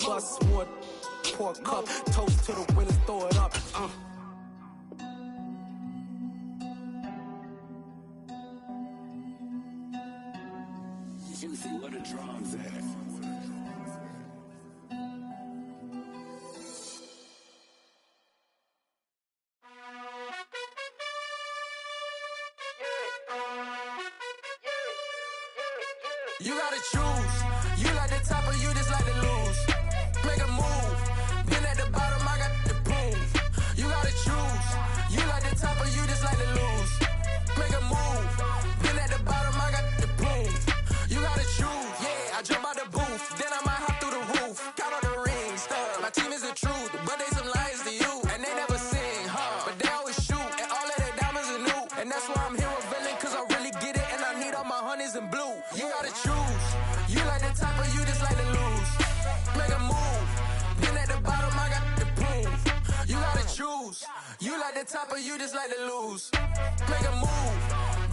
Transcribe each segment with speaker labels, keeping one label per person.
Speaker 1: bust more pork cup. Toast to the winners, throw it up.
Speaker 2: Juicy, where the drums at?
Speaker 1: You gotta choose. You like the top or you just like to lose. Make a move. Been at the bottom, I got the proof. You gotta choose. You like the top or you just like to lose. Make a move. Been at the bottom, I got the proof. You gotta choose. Yeah, I jump out the booth. Then I might hop through the roof. Count on the rings. My team is the truth, but they some liars to you. And they never sing, but they always shoot. And all of their diamonds are new. And that's why I'm here with villain, cause I really get it. And I need all my honeys in blue. You gotta choose. You like the top or you just like to lose. Make a move. Been at the bottom, I got the proof. You gotta choose. You like the top or you just like to lose. Make a move.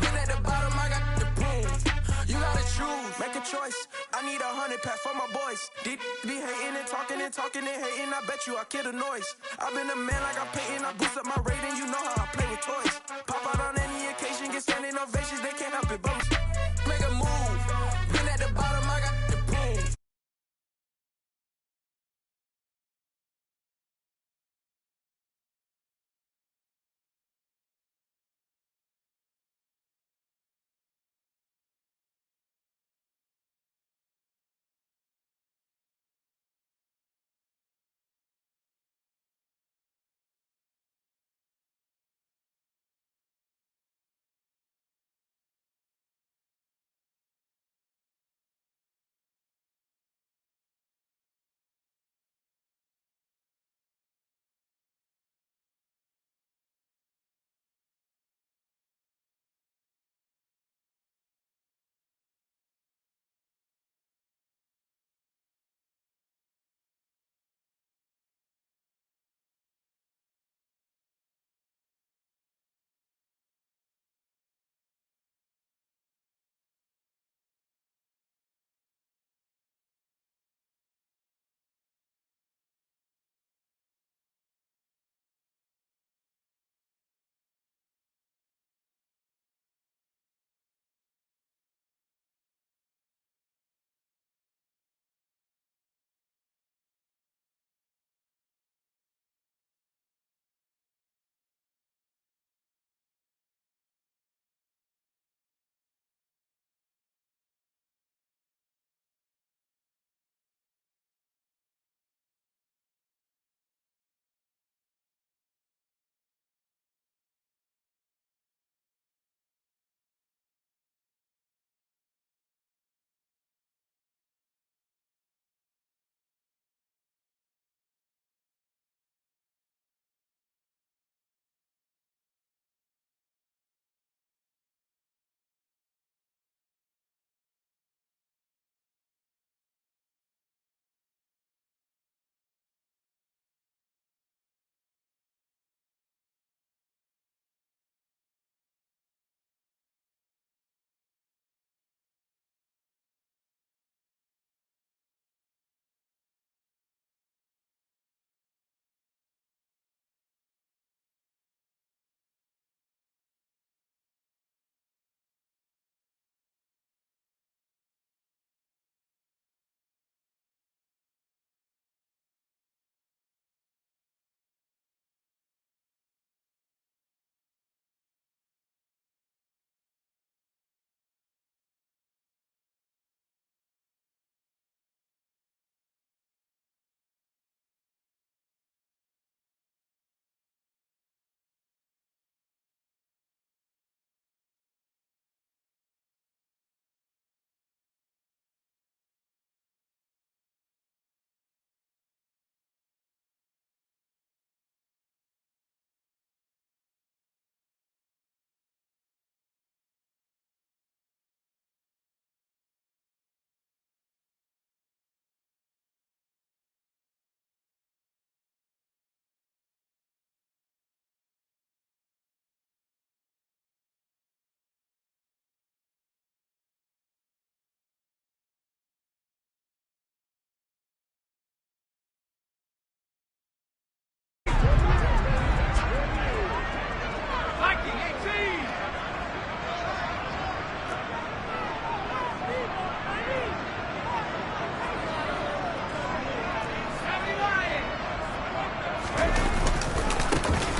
Speaker 1: Been at the bottom, I got the proof. You gotta choose. Make a choice. I need 100 pack for my boys. Deep be hating and talking and talking and hating. I bet you I kill the noise. I've been a man like I'm Peyton. I boost up my rating. You know how I play with toys. Pop out on any occasion, get standing ovations. They can't help it, but make a move. Been at the bottom, I got the proof.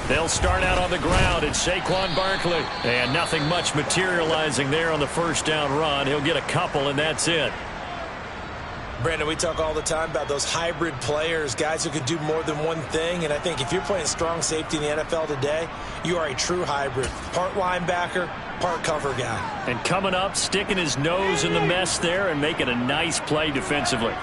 Speaker 2: They'll start out on the ground. It's Saquon Barkley. And nothing much materializing there on the first down run. He'll get a couple, and that's it.
Speaker 3: Brandon, we talk all the time about those hybrid players, guys who can do more than one thing. And I think if you're playing strong safety in the NFL today, you are a true hybrid. Part linebacker, part cover guy.
Speaker 2: And coming up, sticking his nose in the mess there and making a nice play defensively.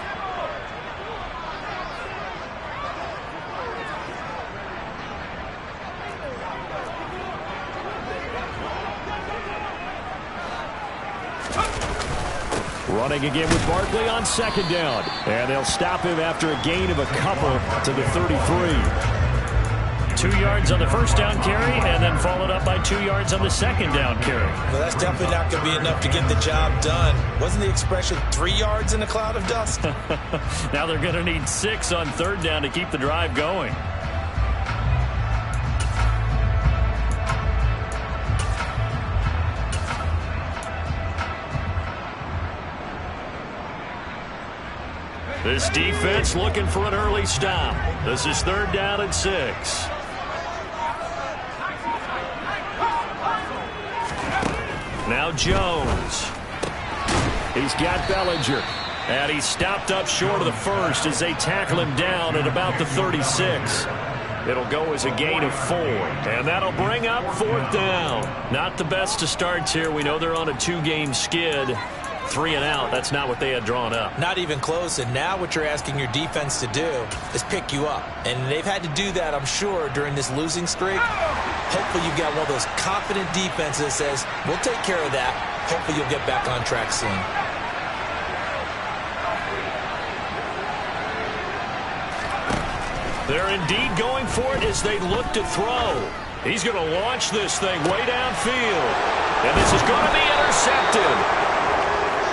Speaker 2: Running again with Barkley on second down. And they'll stop him after a gain of a couple to the 33. 2 yards on the first down carry, and then followed up by 2 yards on the second down carry.
Speaker 3: Well, that's definitely not going to be enough to get the job done. Wasn't the expression 3 yards in a cloud of dust?
Speaker 2: Now they're going to need 6 on third down to keep the drive going. This defense looking for an early stop. This is third down and 6. Now Jones. He's got Bellinger. And he's stopped up short of the first as they tackle him down at about the 36. It'll go as a gain of 4. And that'll bring up fourth down. Not the best of starts here. We know they're on a 2-game skid. 3 and out. That's not what they had drawn up.
Speaker 3: Not even close. And now what you're asking your defense to do is pick you up. And they've had to do that, I'm sure, during this losing streak. Hopefully you've got one of those confident defenses that says, we'll take care of that. Hopefully you'll get back on track soon.
Speaker 2: They're indeed going for it as they look to throw. He's going to launch this thing way downfield. And this is going to be intercepted.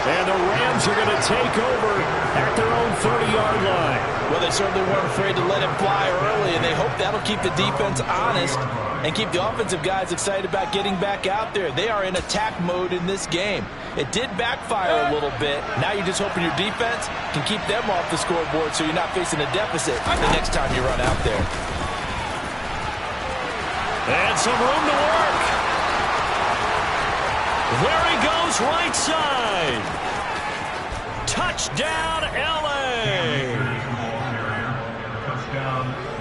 Speaker 2: And the Rams are going to take over at their own 30-yard line.
Speaker 3: Well, they certainly weren't afraid to let it fly early, and they hope that'll keep the defense honest and keep the offensive guys excited about getting back out there. They are in attack mode in this game. It did backfire a little bit. Now you're just hoping your defense can keep them off the scoreboard so you're not facing a deficit the next time you run out there.
Speaker 2: And some room to work. There he goes, right side. Touchdown, L.A.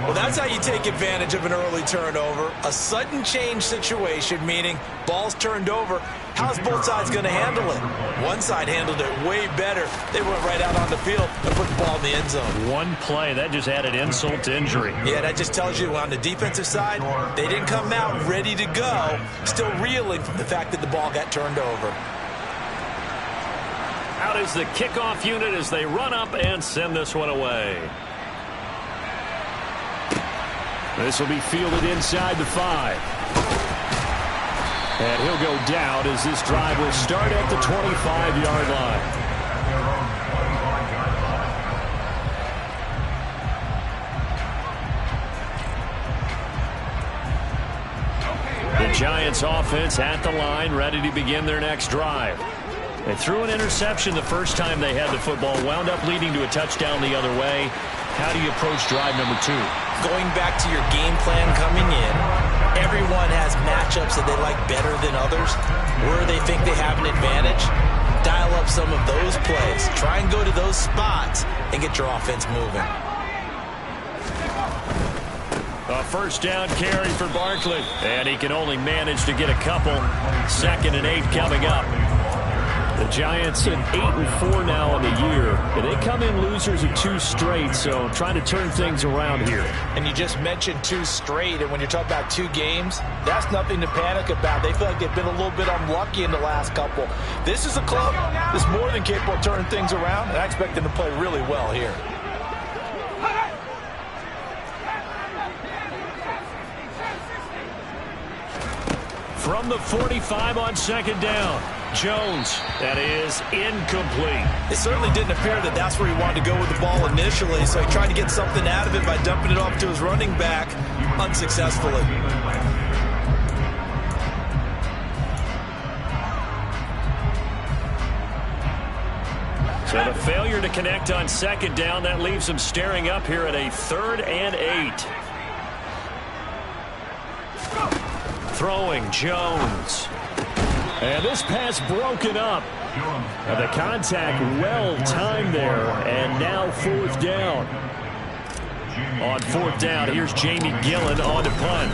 Speaker 3: Well, that's how you take advantage of an early turnover. A sudden change situation, meaning ball's turned over. How's both sides going to handle it? One side handled it way better. They went right out on the field and put the ball in the end zone.
Speaker 2: One play, that just added insult to injury.
Speaker 3: Yeah, that just tells you on the defensive side, they didn't come out ready to go, still reeling from the fact that the ball got turned over.
Speaker 2: Out is the kickoff unit as they run up and send this one away. This will be fielded inside the 5. And he'll go down as this drive will start at the 25-yard line. The Giants offense at the line, ready to begin their next drive. They threw an interception the first time they had the football, wound up leading to a touchdown the other way. How do you approach drive number 2?
Speaker 3: Going back to your game plan coming in, everyone has matchups that they like better than others, where they think they have an advantage. Dial up some of those plays. Try and go to those spots and get your offense moving.
Speaker 2: A first down carry for Barkley, and he can only manage to get a couple. 2nd and 8 coming up. The Giants at 8-4 now on the year. They come in losers of 2 straight, so trying to turn things around here.
Speaker 3: And you just mentioned 2 straight, and when you're talking about 2 games, that's nothing to panic about. They feel like they've been a little bit unlucky in the last couple. This is a club that's more than capable of turning things around, and I expect them to play really well here.
Speaker 2: From the 45 on 2nd down. Jones, that is incomplete.
Speaker 3: It certainly didn't appear that that's where he wanted to go with the ball initially, so he tried to get something out of it by dumping it off to his running back unsuccessfully.
Speaker 2: So the failure to connect on 2nd down, that leaves him staring up here at a 3rd and 8. throwing, Jones. And this pass broken up. And the contact well timed there, and now 4th down. On 4th down, here's Jamie Gillen on to punt.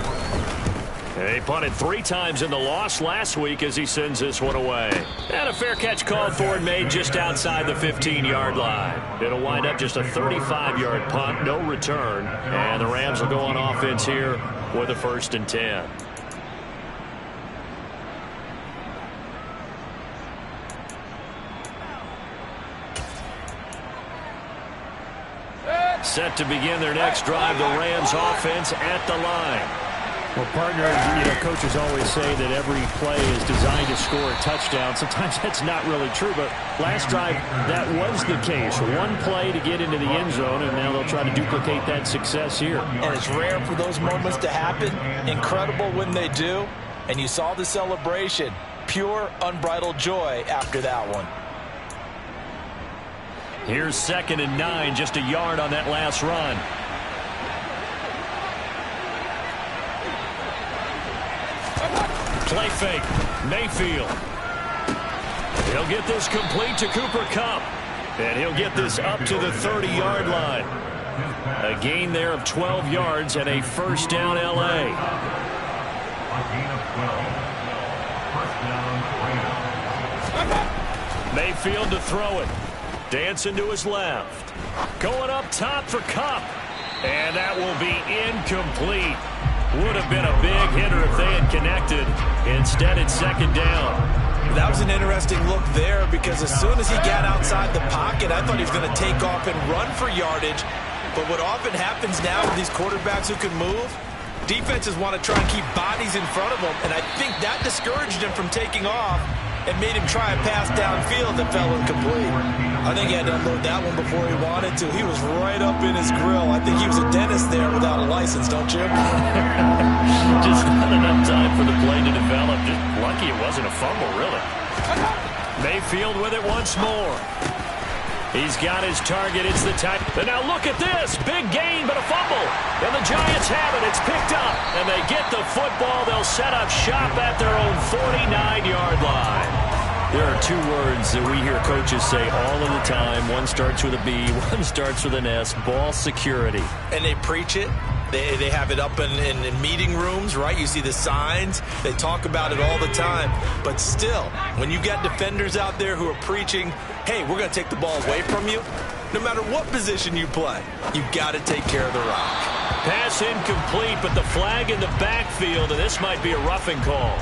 Speaker 2: He punted 3 times in the loss last week as he sends this one away. And a fair catch called for and made just outside the 15-yard line. It'll wind up just a 35-yard punt, no return. And the Rams will go on offense here with a 1st and 10. Set to begin their next drive, the Rams offense at the line.
Speaker 4: Well, partner, coaches always say that every play is designed to score a touchdown. Sometimes that's not really true, but last drive, that was the case. One play to get into the end zone, and now they'll try to duplicate that success here.
Speaker 3: And it's rare for those moments to happen. Incredible when they do. And you saw the celebration. Pure, unbridled joy after that one.
Speaker 2: Here's 2nd and 9, just a yard on that last run. Play fake, Mayfield. He'll get this complete to Cooper Kupp. And he'll get this up to the 30-yard line. A gain there of 12 yards and a 1st down L.A. Mayfield to throw it. Dancing to his left. Going up top for Kupp. And that will be incomplete. Would have been a big hitter if they had connected. Instead, it's 2nd down.
Speaker 3: That was an interesting look there because as soon as he got outside the pocket, I thought he was going to take off and run for yardage. But what often happens now with these quarterbacks who can move, defenses want to try and keep bodies in front of them. And I think that discouraged him from taking off and made him try a pass downfield that fell incomplete. I think he had to unload that one before he wanted to. He was right up in his grill. I think he was a dentist there without a license, don't you?
Speaker 2: Just not enough time for the play to develop. Just lucky it wasn't a fumble, really. Mayfield with it once more. He's got his target. It's the tight. And now look at this. Big gain, but a fumble. And the Giants have it. It's picked up. And they get the football. They'll set up shop at their own 49-yard line. There are 2 words that we hear coaches say all of the time. One starts with a B, one starts with an S. Ball security.
Speaker 3: And they preach it. They have it up in meeting rooms, right? You see the signs. They talk about it all the time. But still, when you got defenders out there who are preaching, hey, we're going to take the ball away from you, no matter what position you play, you've got to take care of the rock.
Speaker 2: Pass incomplete, but the flag in the backfield, and this might be a roughing call.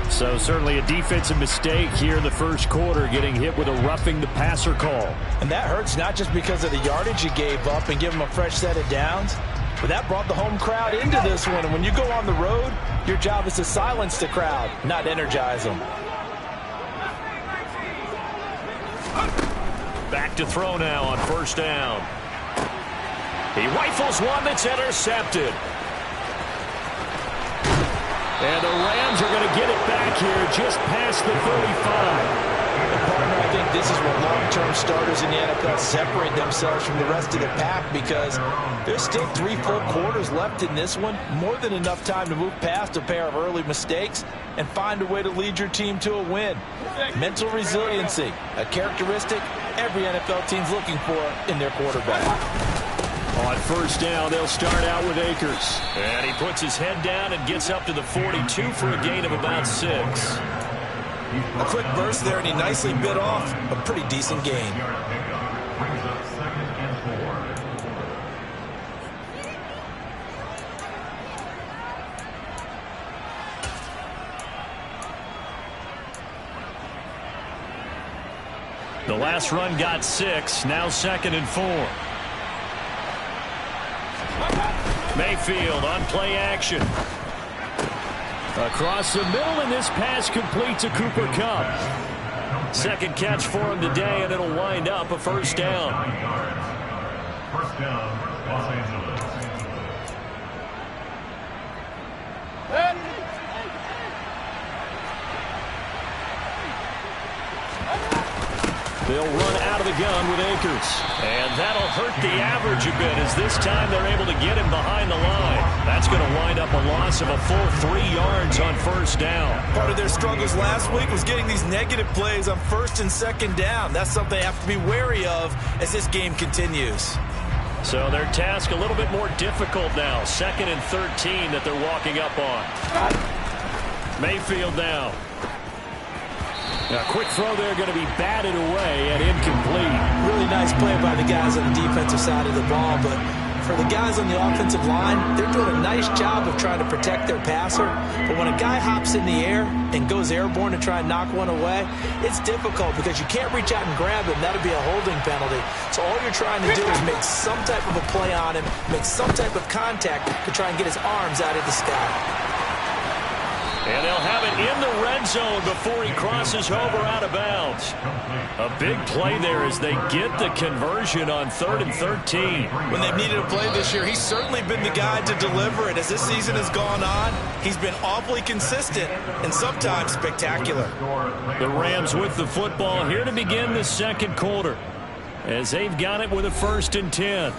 Speaker 4: So certainly a defensive mistake here in the 1st quarter, getting hit with a roughing the passer call.
Speaker 3: And that hurts not just because of the yardage you gave up and give them a fresh set of downs, but that brought the home crowd into this one. And when you go on the road, your job is to silence the crowd, not energize them.
Speaker 2: Back to throw now on 1st down. He rifles one that's intercepted. And the Rams are going to get it back here just past the 35.
Speaker 3: Partner, I think this is where long-term starters in the NFL separate themselves from the rest of the pack because there's still 3 full quarters left in this one. More than enough time to move past a pair of early mistakes and find a way to lead your team to a win. Mental resiliency, a characteristic every NFL team's looking for in their quarterback.
Speaker 2: On 1st down, they'll start out with Akers. And he puts his head down and gets up to the 42 for a gain of about 6.
Speaker 3: A quick burst there, and he nicely bit off a pretty decent gain.
Speaker 2: The last run got 6, now 2nd and 4. Mayfield on play action. Across the middle, and this pass complete to Cooper Kupp. 2nd catch for him today, and it'll wind up a 1st down.
Speaker 5: 1st down, Los Angeles.
Speaker 2: They'll run out of the gun with Akers. And that'll hurt the average a bit as this time they're able to get him behind the line. That's going to wind up a loss of a full 3 yards on first down.
Speaker 3: Part of their struggles last week was getting these negative plays on first and second down. That's something they have to be wary of as this game continues.
Speaker 2: So their task a little bit more difficult now. 2nd and 13 that they're walking up on. Mayfield now. A quick throw there going to be batted away and incomplete.
Speaker 3: Really nice play by the guys on the defensive side of the ball, but for the guys on the offensive line, they're doing a nice job of trying to protect their passer. But when a guy hops in the air and goes airborne to try and knock one away, it's difficult because you can't reach out and grab him. That'll be a holding penalty. So all you're trying to do is make some type of a play on him, make some type of contact to try and get his arms out of the sky.
Speaker 2: And they'll have it in the red zone before he crosses over out of bounds. A big play there as they get the conversion on 3rd and 13.
Speaker 3: When they've needed a play this year, he's certainly been the guy to deliver it. As this season has gone on, he's been awfully consistent and sometimes spectacular.
Speaker 2: The Rams with the football here to begin the second quarter as they've got it with a 1st and 10.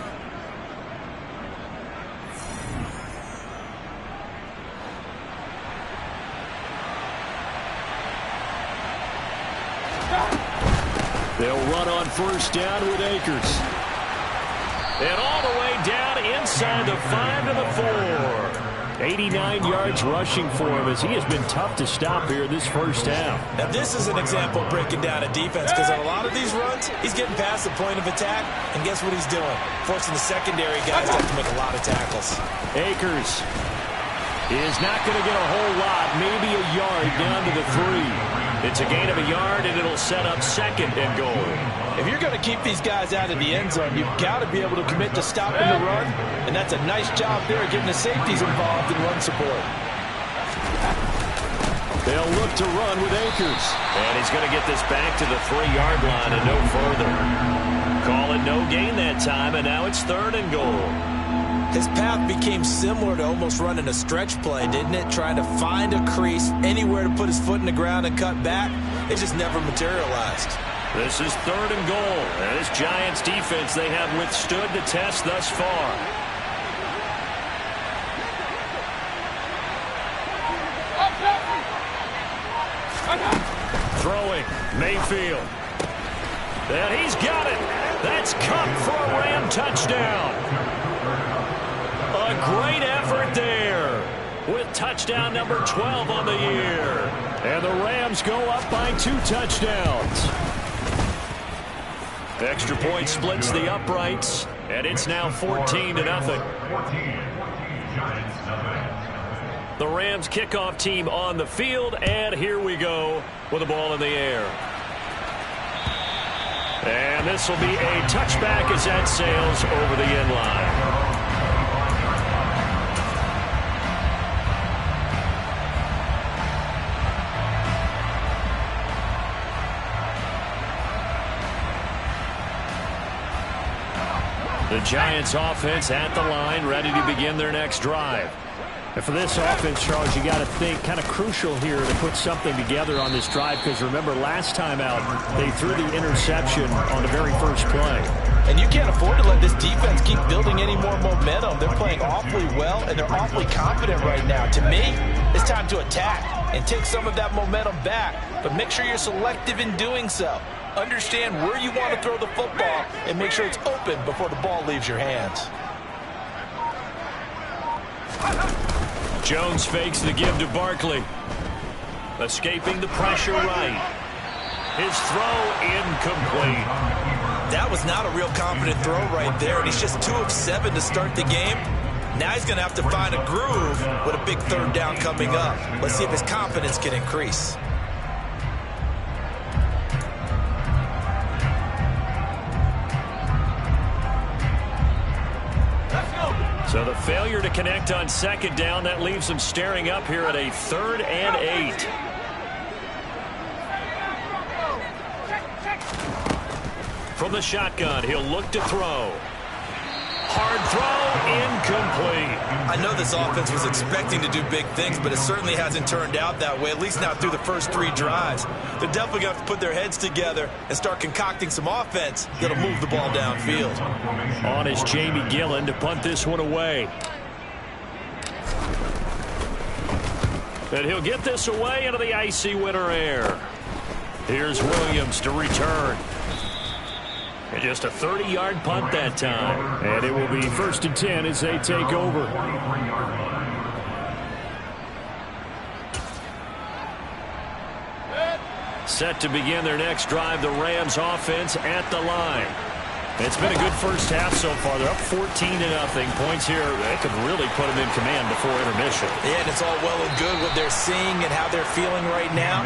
Speaker 2: They'll run on first down with Akers. And all the way down inside the 5 to the 4. 89 yards rushing for him as he has been tough to stop here this first half.
Speaker 3: Now this is an example of breaking down a defense because on a lot of these runs, he's getting past the point of attack, and guess what he's doing? Forcing the secondary guys to have to make a lot of tackles.
Speaker 2: Akers is not going to get a whole lot, maybe a yard down to the 3. It's a gain of a yard, and it'll set up 2nd and goal.
Speaker 3: If you're going to keep these guys out of the end zone, you've got to be able to commit to stopping the run, and that's a nice job there getting the safeties involved in run support.
Speaker 2: They'll look to run with Akers. And he's going to get this back to the 3-yard line and no further. Call it no gain that time, and now it's 3rd and goal.
Speaker 3: His path became similar to almost running a stretch play, didn't it? Trying to find a crease, anywhere to put his foot in the ground and cut back. It just never materialized.
Speaker 2: This is 3rd and goal. And this Giants defense, they have withstood the test thus far. Throwing, Mayfield. And he's got it. That's Cup for a Ram touchdown. A great effort there with touchdown number 12 on the year. And the Rams go up by 2 touchdowns. Extra point splits the uprights, and it's now 14-0. The Rams kickoff team on the field, and here we go with the ball in the air. And this will be a touchback as that sails over the end line. The Giants offense at the line, ready to begin their next drive.
Speaker 4: And for this offense, Charles, you got to think kind of crucial here to put something together on this drive because remember last time out they threw the interception on the very first play.
Speaker 3: And you can't afford to let this defense keep building any more momentum. They're playing awfully well and they're awfully confident right now. To me, it's time to attack and take some of that momentum back, but make sure you're selective in doing so. Understand where you want to throw the football and make sure it's open before the ball leaves your hands.
Speaker 2: Jones fakes the give to Barkley. Escaping the pressure right. His throw incomplete.
Speaker 3: That was not a real confident throw right there, and he's just 2 of 7 to start the game. Now he's going to have to find a groove with a big 3rd down coming up. Let's see if his confidence can increase.
Speaker 2: So the failure to connect on 2nd down, that leaves him staring up here at a 3rd and 8. From the shotgun, he'll look to throw. Hard throw, incomplete.
Speaker 3: I I know this offense was expecting to do big things, but it certainly hasn't turned out that way, at least not through the first 3 drives. They're definitely going to have to put their heads together and start concocting some offense that'll move the ball downfield.
Speaker 2: On is Jamie Gillen to punt this one away. And he'll get this away into the icy winter air. Here's Williams to return. And just a 30-yard punt that time. And it will be 1st and 10 as they take over. Set to begin their next drive, the Rams offense at the line. It's been a good first half so far. They're up 14-0. Points here, they could really put them in command before intermission.
Speaker 3: Yeah, and it's all well and good what they're seeing and how they're feeling right now.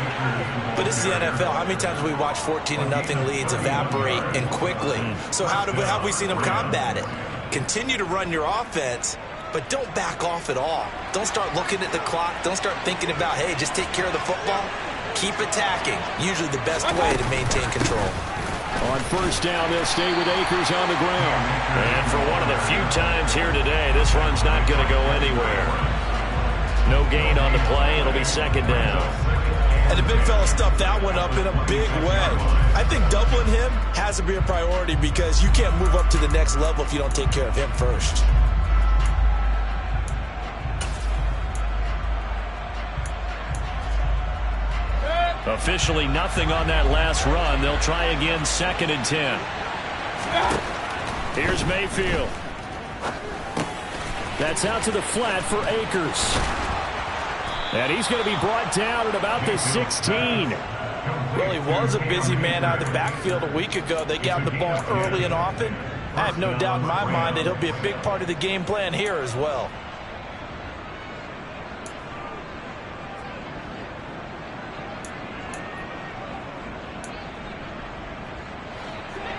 Speaker 3: But this is the NFL. How many times have we watched 14-0 leads evaporate and quickly? So how have we seen them combat it? Continue to run your offense, but don't back off at all. Don't start looking at the clock. Don't start thinking about, hey, just take care of the football. Keep attacking. Usually the best way to maintain control.
Speaker 2: On first down, they'll stay with Akers on the ground. And for one of the few times here today, this run's not going to go anywhere. No gain on the play. It'll be 2nd down.
Speaker 3: And the big fella stuffed that one up in a big way. I think doubling him has to be a priority because you can't move up to the next level if you don't take care of him first.
Speaker 2: Officially nothing on that last run. They'll try again, 2nd and 10. Here's Mayfield. That's out to the flat for Akers. And he's going to be brought down at about the 16.
Speaker 3: Well, he was a busy man out of the backfield a week ago. They got the ball early and often. I have no doubt in my mind that he'll be a big part of the game plan here as well.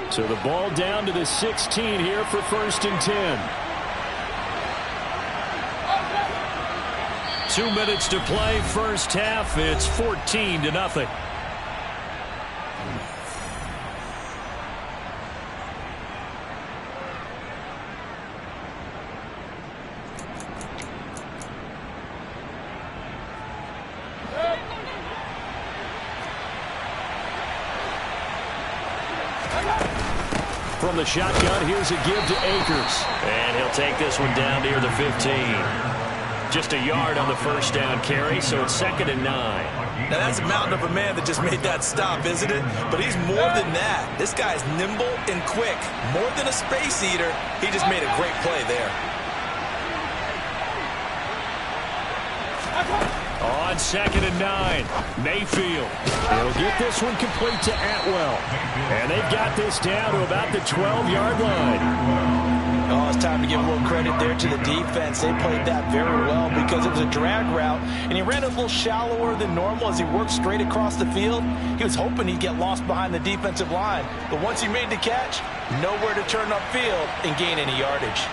Speaker 2: So the ball down to the 16 here for 1st and 10. 2 minutes to play, first half. It's 14-0. From the shotgun, here's a give to Akers. And he'll take this one down near the 15. Just a yard on the first down carry, so it's 2nd and 9.
Speaker 3: Now that's a mountain of a man that just made that stop, isn't it? But he's more than that. This guy's nimble and quick. More than a space eater, he just made a great play there.
Speaker 2: On 2nd and 9, Mayfield. He'll get this one complete to Atwell. And they've got this down to about the 12-yard line.
Speaker 3: Oh, it's time to give more credit there to the defense. They played that very well because it was a drag route, and he ran a little shallower than normal as he worked straight across the field. He was hoping he'd get lost behind the defensive line, but once he made the catch, nowhere to turn upfield and gain any yardage.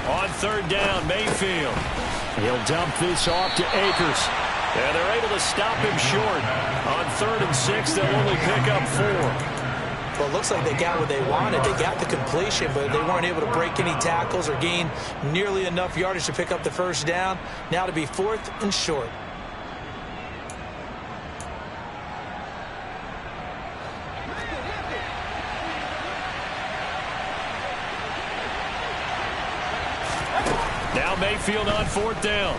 Speaker 2: On 3rd down, Mayfield. He'll dump this off to Akers. And they're able to stop him short. On 3rd and 6, they'll only pick up 4.
Speaker 3: Well, it looks like they got what they wanted. They got the completion, but they weren't able to break any tackles or gain nearly enough yardage to pick up the first down. Now to be 4th and short.
Speaker 2: Now Mayfield on 4th down.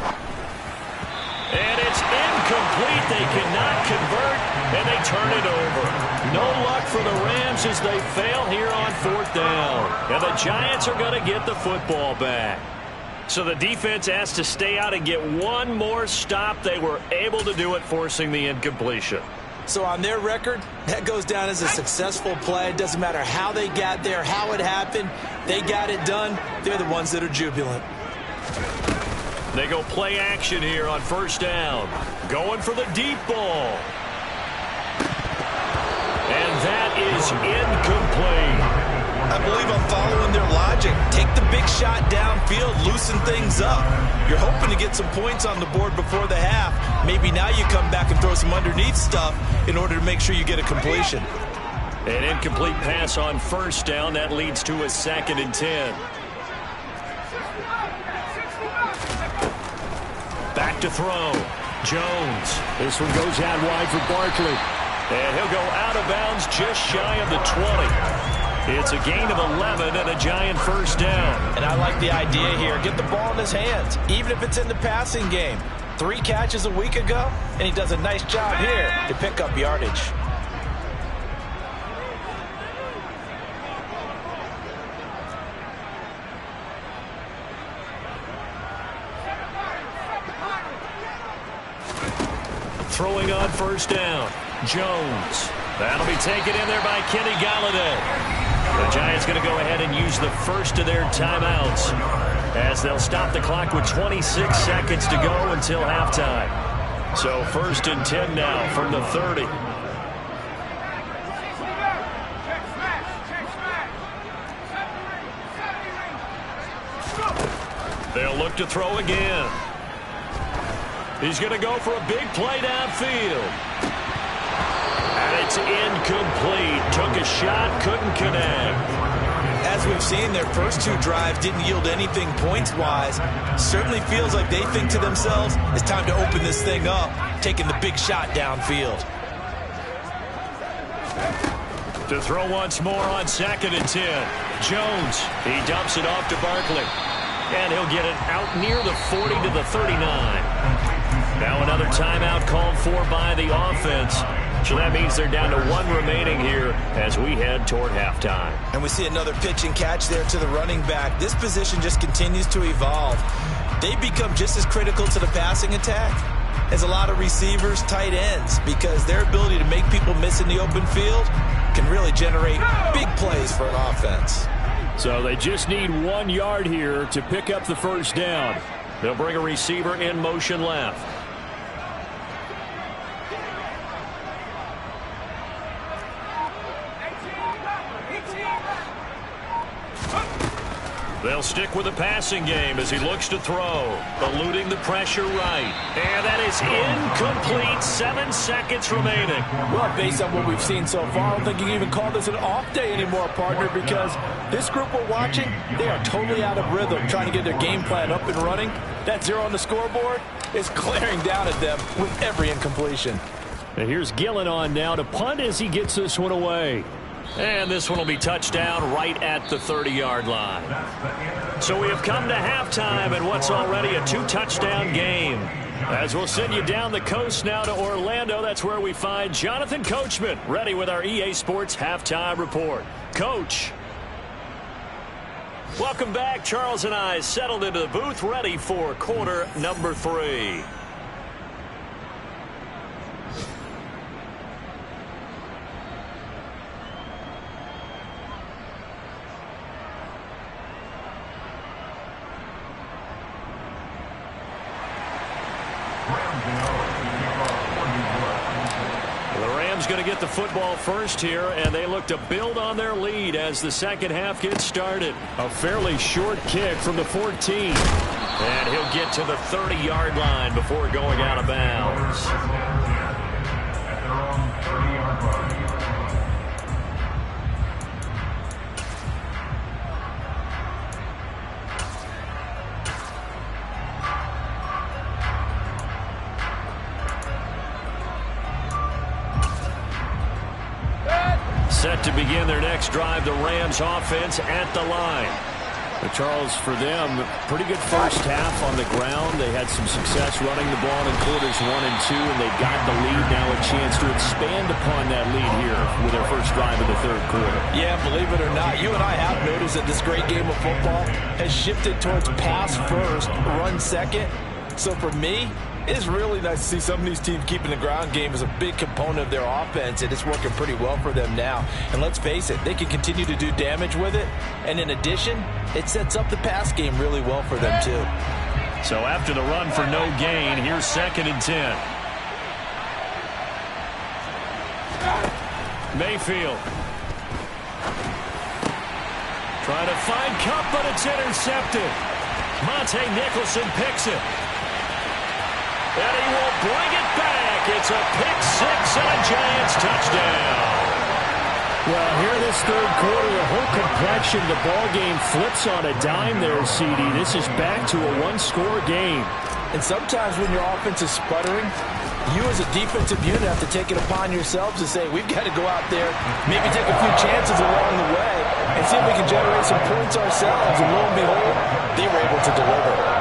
Speaker 2: And it's incomplete. They cannot convert, and they turn it over. No luck for the Rams as they fail here on 4th down. And the Giants are going to get the football back. So the defense has to stay out and get one more stop. They were able to do it, forcing the incompletion.
Speaker 3: So on their record, that goes down as a successful play. It doesn't matter how they got there, how it happened. They got it done. They're the ones that are jubilant.
Speaker 2: They go play action here on 1st down. Going for the deep ball. And that is incomplete.
Speaker 3: I believe I'm following their logic. Take the big shot downfield, loosen things up. You're hoping to get some points on the board before the half. Maybe now you come back and throw some underneath stuff in order to make sure you get a completion.
Speaker 2: An incomplete pass on first down. That leads to a 2nd and 10. Back to throw. Jones.
Speaker 4: This one goes out wide for Barkley.
Speaker 2: And he'll go out of bounds just shy of the 20. It's a gain of 11 and a Giant first down.
Speaker 3: And I like the idea here. Get the ball in his hands, even if it's in the passing game. 3 catches a week ago, and he does a nice job here to pick up yardage.
Speaker 2: Throwing on first down. Jones. That'll be taken in there by Kenny Galladay. The Giants going to go ahead and use the first of their timeouts as they'll stop the clock with 26 seconds to go until halftime. So 1st and 10 now from the 30. They'll look to throw again. He's going to go for a big play downfield. And it's incomplete. Took a shot, couldn't connect.
Speaker 3: As we've seen, their first 2 drives didn't yield anything points-wise. Certainly feels like they think to themselves, it's time to open this thing up, taking the big shot downfield.
Speaker 2: To throw once more on 2nd and 10. Jones, he dumps it off to Barkley. And he'll get it out near the 40 to the 39. Now another timeout called for by the offense. So that means they're down to 1 remaining here as we head toward halftime.
Speaker 3: And we see another pitch and catch there to the running back. This position just continues to evolve. They become just as critical to the passing attack as a lot of receivers, tight ends, because their ability to make people miss in the open field can really generate big plays for an offense.
Speaker 4: So they just need 1 yard here to pick up the first down.
Speaker 2: They'll bring a receiver in motion left. They'll stick with the passing game as he looks to throw. Eluding the pressure right. And that is incomplete. 7 seconds remaining.
Speaker 3: Well, based on what we've seen so far, I don't think you can even call this an off day anymore, partner, because this group we're watching, they are totally out of rhythm, trying to get their game plan up and running. That 0 on the scoreboard is glaring down at them with every incompletion.
Speaker 4: And here's Gillen on now to punt as he gets this one away.
Speaker 2: And this one will be touchdown right at the 30-yard line. So we have come to halftime in what's already a 2-touchdown game. As we'll send you down the coast now to Orlando, that's where we find Jonathan Coachman ready with our EA Sports Halftime Report. Coach. Welcome back. Charles and I settled into the booth ready for quarter number 3. Going to get the football first here, and they look to build on their lead as the second half gets started.
Speaker 4: A fairly short kick from the 14.
Speaker 2: And he'll get to the 30-yard line before going out of bounds.
Speaker 5: At their own 30-yard line.
Speaker 2: Set to begin their next drive, the Rams offense at the line.
Speaker 4: But Charles, for them, pretty good first half on the ground. They had some success running the ball in quarters 1 and 2, and they've got the lead now, a chance to expand upon that lead here with their first drive of the third quarter.
Speaker 3: Yeah, believe it or not, you and I have noticed that this great game of football has shifted towards pass first, run second. So for me, it is really nice to see some of these teams keeping the ground game as a big component of their offense, and it's working pretty well for them now. And let's face it, they can continue to do damage with it. And in addition, it sets up the pass game really well for them, too.
Speaker 2: So after the run for no gain, here's 2nd and 10. Mayfield. Trying to find Cup, but it's intercepted. Monte Nicholson picks it. And he will bring it back. It's a pick 6 and a Giants touchdown.
Speaker 4: Well, here in this third quarter, the whole complexion of the ball game flips on a dime there, CD. This is back to a one-score game.
Speaker 3: And sometimes when your offense is sputtering, you as a defensive unit have to take it upon yourselves to say, we've got to go out there, maybe take a few chances along the way, and see if we can generate some points ourselves. And lo and behold, they were able to deliver.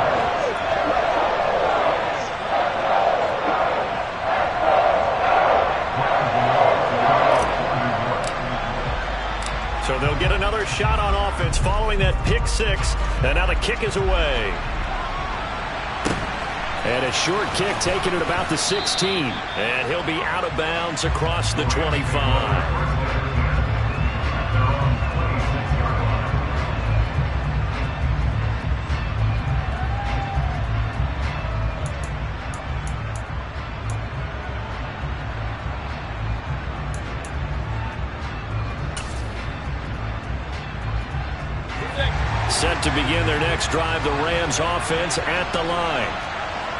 Speaker 2: So they'll get another shot on offense following that pick six, and now the kick is away. And a short kick taken at about the 16. And he'll be out of bounds across the 25. Set to begin their next drive, the Rams offense at the line.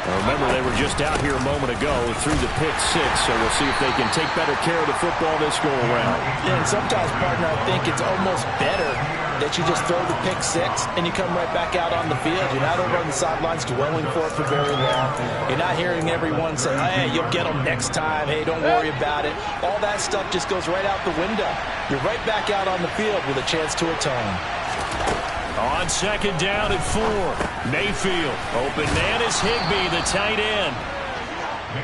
Speaker 2: Now remember, they were just out here a moment ago through the pick six, so we'll see if they can take better care of the football this go-around.
Speaker 3: Yeah, and sometimes, partner, I think it's almost better that you just throw the pick six and you come right back out on the field. You're not over on the sidelines dwelling for it for very long. You're not hearing everyone say, hey, you'll get them next time. Hey, don't worry about it. All that stuff just goes right out the window. You're right back out on the field with a chance to atone.
Speaker 2: On second down and 4, Mayfield. Open man is Higbee, the tight end.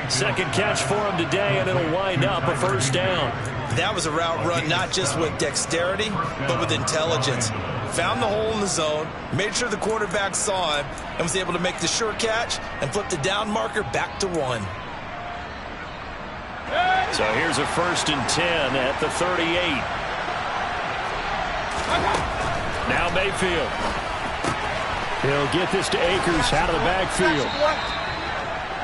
Speaker 2: Second catch for him today, and it'll wind up a first down.
Speaker 6: That was a route run not just with dexterity, but with intelligence. Found the hole in the zone, made sure the quarterback saw him, and was able to make the sure catch and flip the down marker back to 1.
Speaker 2: So here's a 1st and 10 at the 38. Now Mayfield. He'll get this to Akers out of the backfield.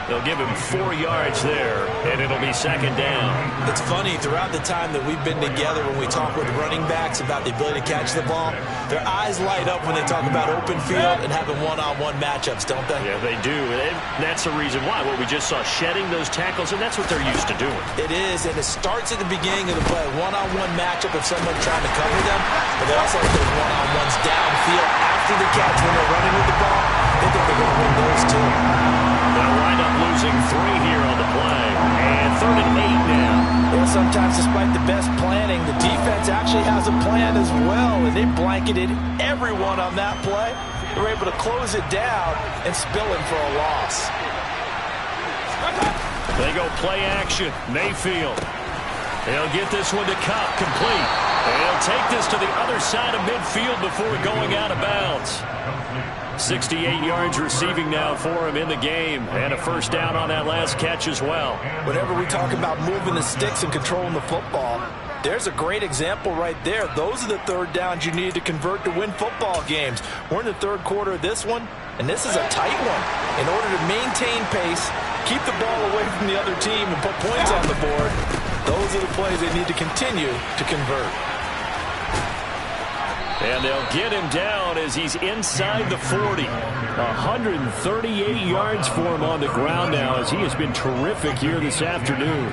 Speaker 2: They'll give him 4 yards there, and it'll be second down.
Speaker 3: It's funny, throughout the time that we've been together when we talk with running backs about the ability to catch the ball, their eyes light up when they talk about open field and having one-on-one matchups, don't they?
Speaker 2: Yeah, they do. And that's the reason why. What we just saw, shedding those tackles, and that's what they're used to doing.
Speaker 3: It is, and it starts at the beginning of the play. One-on-one matchup if someone's trying to cover them, but they also have those one-on-ones downfield after the catch when they're running with the ball. They think they're going to win those too.
Speaker 2: They'll wind up losing 3 here on the play. And 3rd and 8 now.
Speaker 3: Well, sometimes despite the best planning, the defense actually has a plan as well, and they blanketed everyone on that play. They were able to close it down and spill him for a loss.
Speaker 2: They go play action. Mayfield. He'll get this one to Cup, complete. And he'll take this to the other side of midfield before going out of bounds. 68 yards receiving now for him in the game, and a first down on that last catch as well.
Speaker 3: Whenever we talk about moving the sticks and controlling the football, there's a great example right there. Those are the third downs you need to convert to win football games. We're in the third quarter of this one, and this is a tight one. In order to maintain pace, keep the ball away from the other team, and put points on the board, those are the plays they need to continue to convert.
Speaker 2: And they'll get him down as he's inside the 40. 138 yards for him on the ground now as he has been terrific here this afternoon.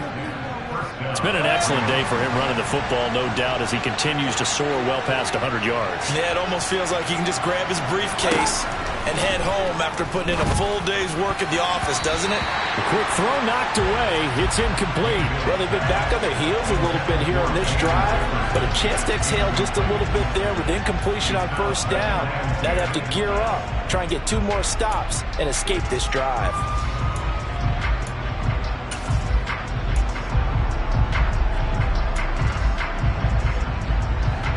Speaker 2: It's been an excellent day for him running the football, no doubt, as he continues to soar well past 100 yards.
Speaker 6: Yeah, it almost feels like he can just grab his briefcase and head home after putting in a full day's work at the office, doesn't it?
Speaker 2: The quick throw knocked away. It's incomplete.
Speaker 3: Well, they've been back on their heels a little bit here on this drive, but a chance to exhale just a little bit there with incompletion on first down. Now they have to gear up, try and get 2 more stops, and escape this drive.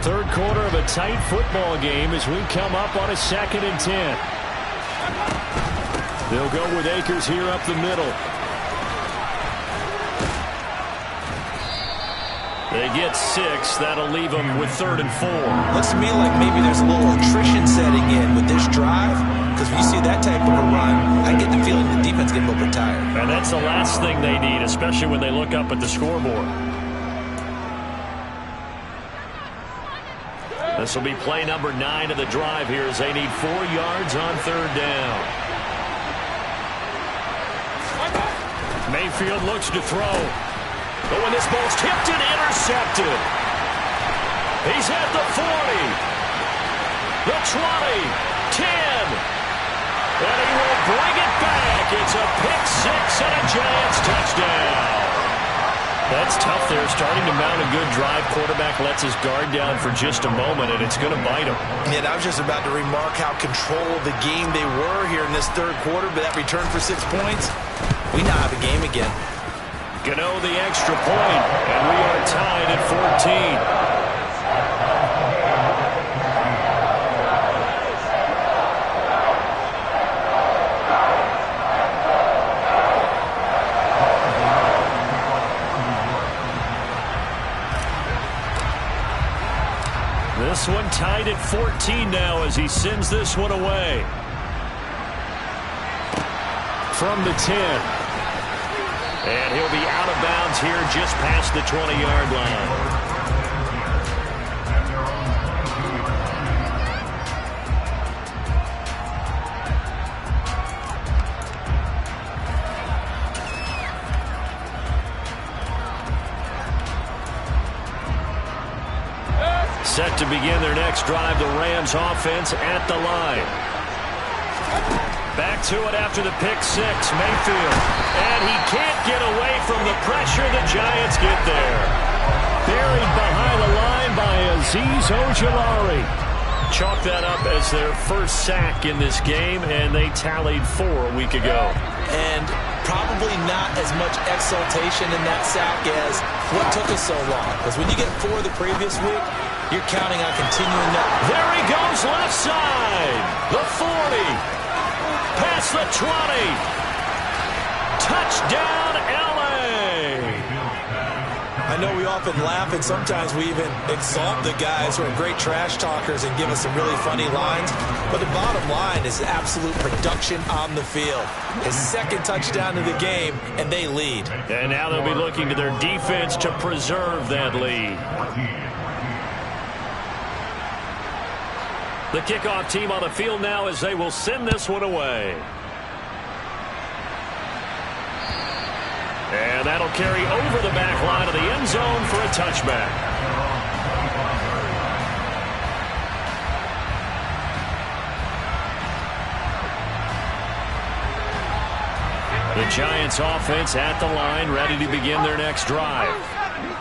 Speaker 2: Third quarter of a tight football game as we come up on a 2nd and 10. They'll go with Akers here up the middle. They get 6. That'll leave them with 3rd and 4.
Speaker 6: Looks to me like maybe there's a little attrition setting in with this drive, because if you see that type of a run, I get the feeling the defense getting a little bit tired.
Speaker 2: And that's the last thing they need, especially when they look up at the scoreboard. This will be play number 9 of the drive here as they need 4 yards on 3rd down. Mayfield looks to throw. But when this ball's tipped and intercepted. He's at the 40, the 20, 10, and he will bring it back. It's a pick six and a Giants touchdown. That's tough there, starting to mount a good drive. Quarterback lets his guard down for just a moment, and it's going to bite him.
Speaker 6: Yeah, I was just about to remark how controlled the game they were here in this third quarter, but that return for 6 points, we now have a game again.
Speaker 2: Gano the extra point, and we are tied at 14. This one tied at 14 now as he sends this one away. From the 10. And he'll be out of bounds here just past the 20-yard line. Set to begin their next drive, the Rams offense at the line. Back to it after the pick six, Mayfield. And he can't get away from the pressure. The Giants get there. Buried behind the line by Azeez Ojulari. Chalk that up as their first sack in this game, and they tallied 4 a week ago.
Speaker 6: And probably not as much exultation in that sack as what took us so long. Because when you get 4 the previous week, you're counting on continuing that.
Speaker 2: There he goes, left side. The 40. Past the 20. Touchdown, L.A.
Speaker 6: I know we often laugh, and sometimes we even exalt the guys who are great trash talkers and give us some really funny lines. But the bottom line is absolute production on the field. His second touchdown of the game, and they lead.
Speaker 2: And now they'll be looking to their defense to preserve that lead. The kickoff team on the field now as they will send this one away. And that'll carry over the back line of the end zone for a touchback. The Giants offense at the line, ready to begin their next drive.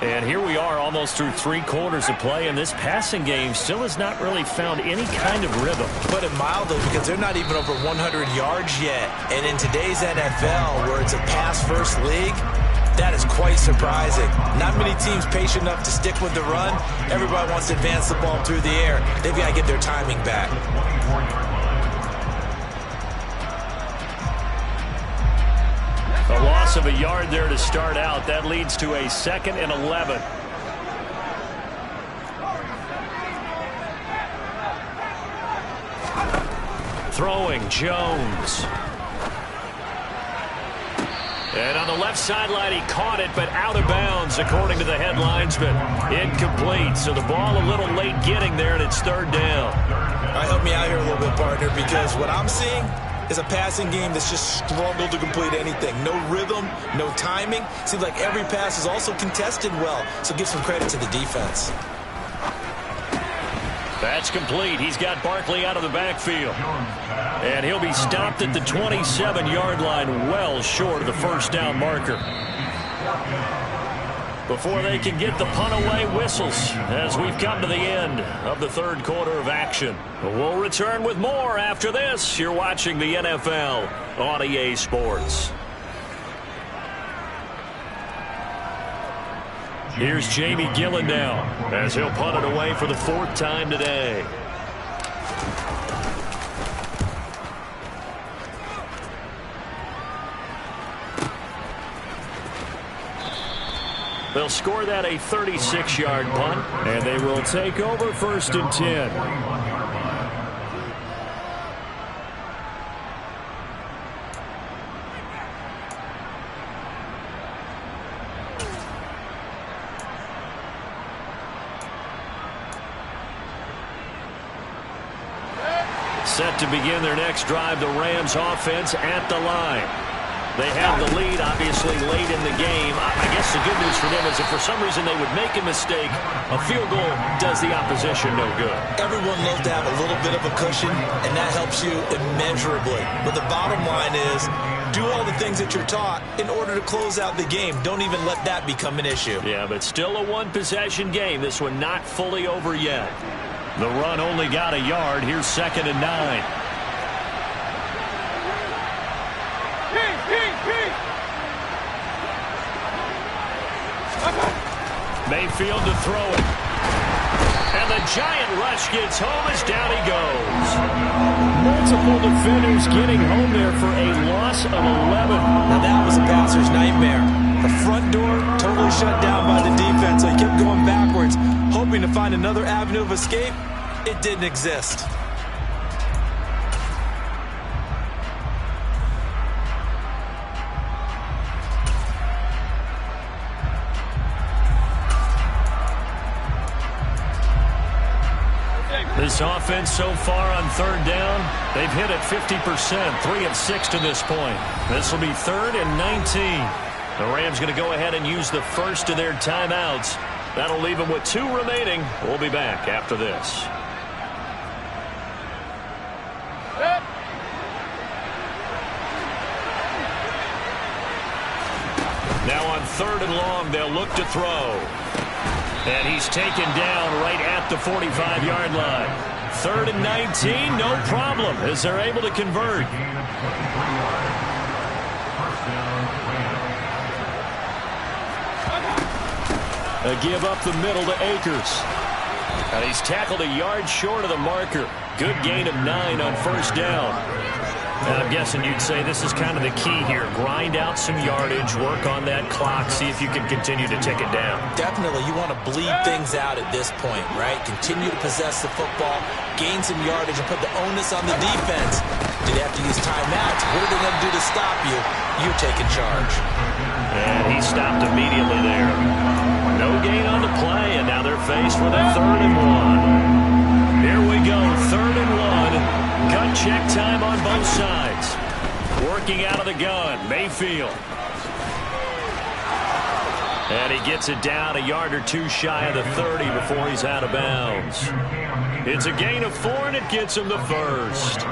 Speaker 2: And here we are almost through 3 quarters of play, and this passing game still has not really found any kind of rhythm.
Speaker 6: Put it mildly, because they're not even over 100 yards yet. And in today's NFL, where it's a pass-first league, that is quite surprising. Not many teams patient enough to stick with the run. Everybody wants to advance the ball through the air. They've got to get their timing back.
Speaker 2: A loss of a yard there to start out. That leads to a 2nd and 11. Throwing, Jones. And on the left sideline, he caught it, but out of bounds, according to the headlinesman. Incomplete, so the ball a little late getting there, and it's 3rd down.
Speaker 6: All right, help me out here a little bit, partner, because what I'm seeing is a passing game that's just struggled to complete anything. No rhythm, no timing. Seems like every pass is also contested well, so give some credit to the defense.
Speaker 2: That's complete. He's got Barkley out of the backfield. And he'll be stopped at the 27-yard line, well short of the first down marker. Before they can get the punt away, whistles as we've come to the end of the 3rd quarter of action. We'll return with more after this. You're watching the NFL on EA Sports. Here's Jamie Gillen now as he'll punt it away for the 4th time today. They'll score that a 36-yard punt, and they will take over 1st and 10. Set to begin their next drive, the Rams offense at the line. They have the lead, obviously, late in the game. I guess the good news for them is if for some reason they would make a mistake, a field goal does the opposition no good.
Speaker 6: Everyone loves to have a little bit of a cushion, and that helps you immeasurably. But the bottom line is, do all the things that you're taught in order to close out the game. Don't even let that become an issue.
Speaker 2: Yeah, but still a one-possession game. This one not fully over yet. The run only got a yard. Here's 2nd and 9. Mayfield to throw it. And the giant rush gets home as down he goes.
Speaker 4: Multiple defenders getting home there for a loss of 11.
Speaker 6: Now that was a passer's nightmare. The front door totally shut down by the defense. They kept going backwards, hoping to find another avenue of escape. It didn't exist.
Speaker 2: This offense so far on 3rd down, they've hit it 50%, 3 of 6 to this point. This will be 3rd and 19. The Rams going to go ahead and use the first of their timeouts. That'll leave them with 2 remaining. We'll be back after this. Now on 3rd and long, they'll look to throw. And he's taken down right at the 45-yard line. 3rd and 19, no problem, as they're able to convert.
Speaker 4: A give up the middle to Akers.
Speaker 2: And he's tackled a yard short of the marker. Good gain of 9 on 1st down. And I'm guessing you'd say this is kind of the key here. Grind out some yardage, work on that clock, see if you can continue to tick it down.
Speaker 6: Definitely, you want to bleed things out at this point, right? Continue to possess the football, gain some yardage, and put the onus on the defense. Do they have to use timeouts? What are they going to do to stop you? You're taking charge.
Speaker 2: And he stopped immediately there. No gain on the play, and now they're faced with a 3rd and 1. Here we go, 3rd and 1. Gun check time on both sides. Working out of the gun, Mayfield. And he gets it down a yard or 2 shy of the 30 before he's out of bounds. It's a gain of 4, and it gets him the 1st.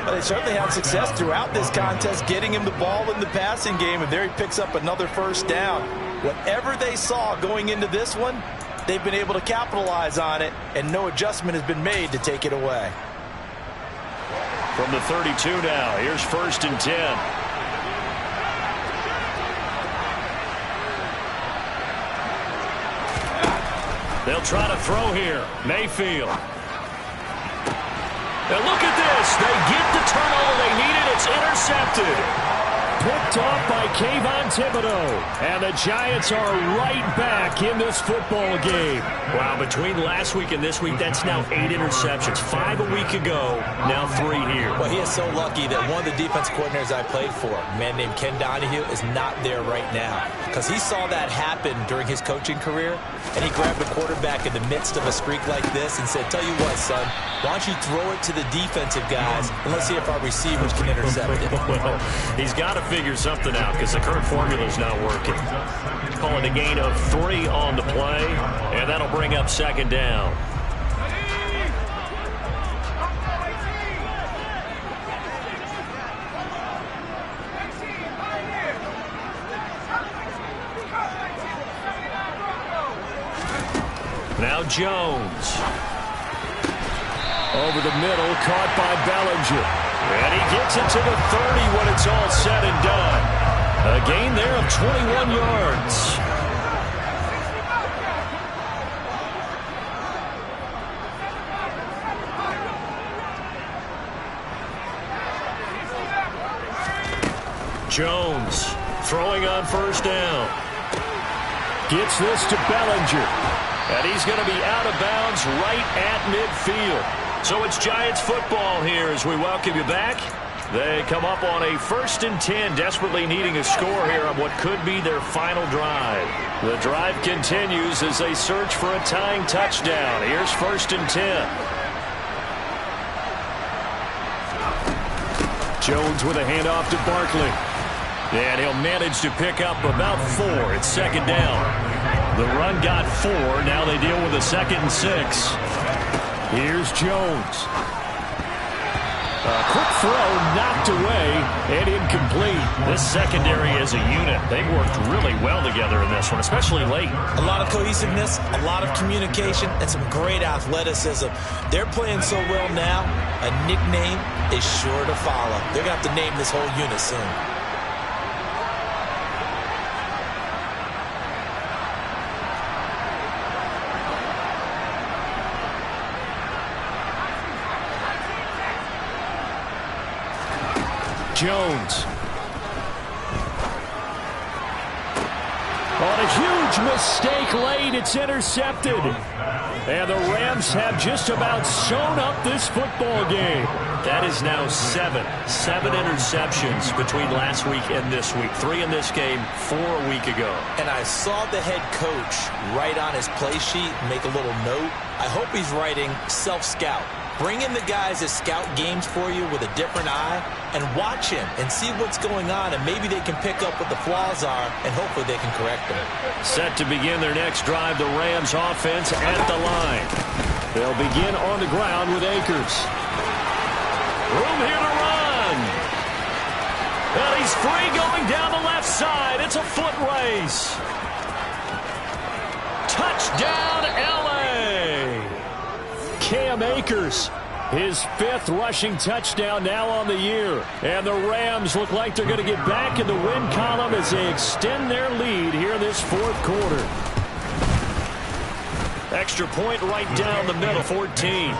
Speaker 3: Well, they certainly had success throughout this contest getting him the ball in the passing game, and there he picks up another 1st down. Whatever they saw going into this one, they've been able to capitalize on it, and no adjustment has been made to take it away.
Speaker 2: From the 32 now, here's 1st and 10. They'll try to throw here. Mayfield. And look at this. They get the turnover they needed. It's intercepted.
Speaker 4: Picked off by Kayvon Thibodeau. And the Giants are right back in this football game.
Speaker 2: Wow, between last week and this week, that's now 8 interceptions. 5 a week ago, now 3 here.
Speaker 6: Well, he is so lucky that one of the defense coordinators I played for, a man named Ken Donahue, is not there right now. Because he saw that happen during his coaching career, and he grabbed the quarterback in the midst of a streak like this and said, tell you what, son, why don't you throw it to the defensive guys, and let's see if our receivers can intercept it.
Speaker 2: Well, he's got to figure something out because the current formula is not working. Call it a gain of 3 on the play, and that'll bring up 2nd down. Now Jones.
Speaker 4: Over the middle, caught by Bellinger.
Speaker 2: And he gets it to the 30 when it's all said and done. A gain there of 21 yards. Jones throwing on 1st down.
Speaker 4: Gets this to Bellinger.
Speaker 2: And he's going to be out of bounds right at midfield. So it's Giants football here as we welcome you back. They come up on a 1st and 10, desperately needing a score here on what could be their final drive. The drive continues as they search for a tying touchdown. Here's 1st and 10.
Speaker 4: Jones with a handoff to Barkley.
Speaker 2: And he'll manage to pick up about 4. It's second down. The run got 4. Now they deal with a 2nd and 6. Here's Jones. A quick throw knocked away and incomplete. This secondary as a unit, they worked really well together in this one, especially late.
Speaker 6: A lot of cohesiveness, a lot of communication, and some great athleticism. They're playing so well now, a nickname is sure to follow. They're going to have to name this whole unit soon.
Speaker 2: Jones. On a huge mistake late, it's intercepted. And the Rams have just about sewn up this football game. That is now 7 interceptions between last week and this week. 3 in this game, 4 a week ago.
Speaker 6: And I saw the head coach write on his play sheet, make a little note. I hope he's writing self-scout. Bring in the guys that scout games for you with a different eye and watch him and see what's going on, and maybe they can pick up what the flaws are, and hopefully they can correct them.
Speaker 2: Set to begin their next drive, the Rams offense at the line. They'll begin on the ground with Akers. Room here to run. And he's free going down the left side. It's a foot race. Touchdown, L.A. Cam Akers, his 5th rushing touchdown now on the year. And the Rams look like they're going to get back in the win column as they extend their lead here in this 4th quarter. Extra point right down the middle, 14.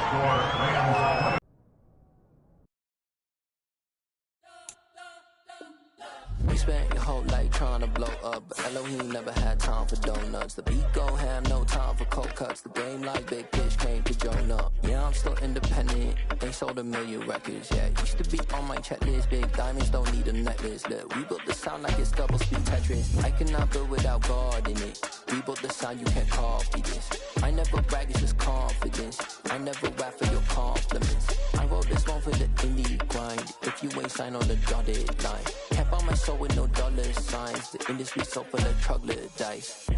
Speaker 7: We spent your whole life trying to blow up, but Elohim never had time for donuts. The beat go ham, no time for cold cuts. The game like Big Fish came to join up. Yeah, I'm still independent, ain't sold a million records yet. Used to be on my checklist, big diamonds don't need a necklace. Look, we built the sound like it's double speed Tetris. I cannot build without God in it. We built the sound, you can't copy this. I never brag, it's just confidence. I never rap for your compliments. I wrote this one for the indie grind. If you ain't signed on the dotted line, can't buy my soul with no dollar signs. The industry so full of troglodytes.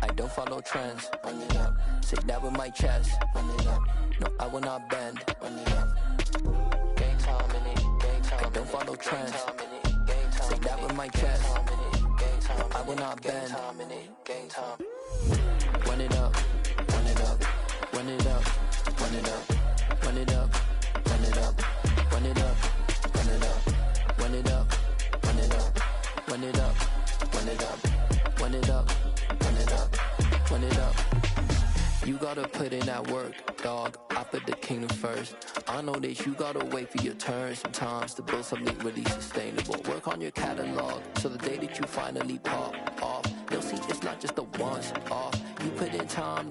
Speaker 7: I don't follow trends. Run it up. Say that with my chest. Run it up. No, I will not bend. Run it up. Game time in it. Game time. I don't follow trends. Say that with my chest. No, I will not bend. Game time. Run it up. Run it up. Run it up. Run it up. Run it up. Run it up. Run it up. Run it up. Run it up. Run it up. Run it up. Run it up. Run it up. Run it up. Run it up. You gotta put in that work, dog. I put the kingdom first. I know that you gotta wait for your turn sometimes to build something really sustainable. Work on your catalog so the day that you finally pop off, you'll see it's not just a once off. You put in time.